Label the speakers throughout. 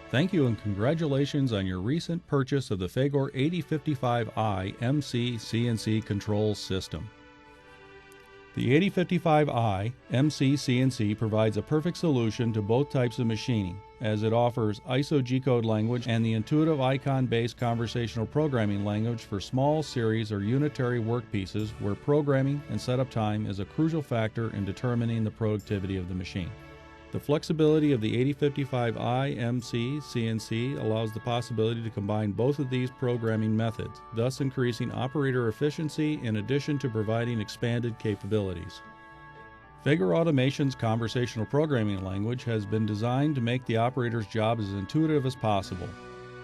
Speaker 1: Thank you and congratulations on your recent purchase of the Fagor 8055i MC CNC control system. The 8055i MC CNC provides a perfect solution to both types of machining, as it offers ISO G-code language and the intuitive icon-based conversational programming language for small series or unitary workpieces where programming and setup time is a crucial factor in determining the productivity of the machine. The flexibility of the 8055i MC CNC allows the possibility to combine both of these programming methods, thus increasing operator efficiency in addition to providing expanded capabilities. Fagor Automation's conversational programming language has been designed to make the operator's job as intuitive as possible.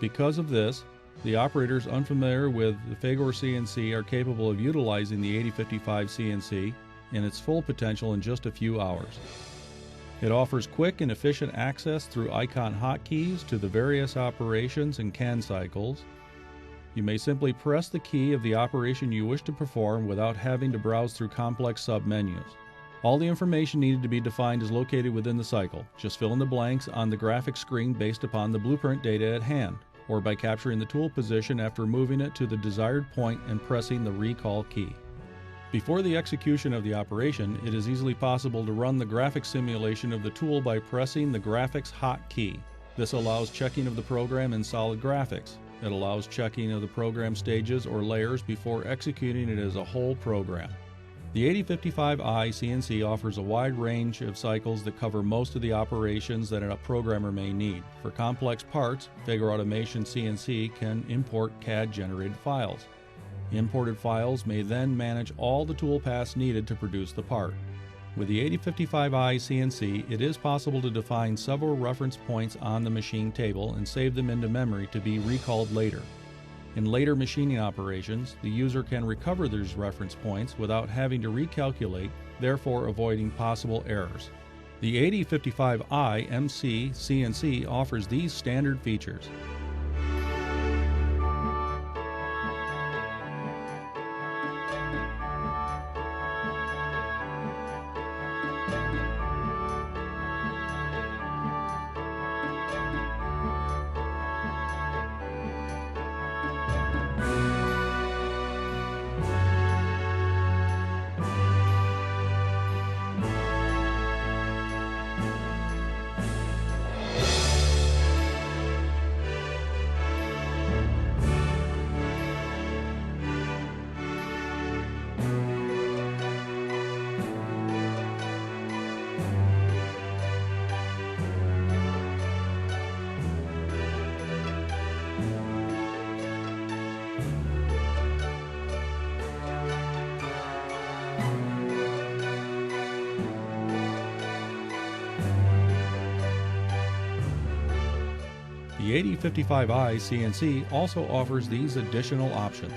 Speaker 1: Because of this, the operators unfamiliar with the Fagor CNC are capable of utilizing the 8055 CNC in its full potential in just a few hours. It offers quick and efficient access through icon hotkeys to the various operations and CAN cycles. You may simply press the key of the operation you wish to perform without having to browse through complex sub-menus. All the information needed to be defined is located within the cycle. Just fill in the blanks on the graphic screen based upon the blueprint data at hand, or by capturing the tool position after moving it to the desired point and pressing the recall key. Before the execution of the operation, it is easily possible to run the graphic simulation of the tool by pressing the graphics hotkey. This allows checking of the program in solid graphics. It allows checking of the program stages or layers before executing it as a whole program. The 8055i CNC offers a wide range of cycles that cover most of the operations that a programmer may need. For complex parts, Fagor Automation CNC can import CAD-generated files. Imported files may then manage all the tool paths needed to produce the part. With the 8055i CNC, it is possible to define several reference points on the machine table and save them into memory to be recalled later. In later machining operations, the user can recover these reference points without having to recalculate, therefore avoiding possible errors. The 8055i MC CNC offers these standard features. The 8055i CNC also offers these additional options.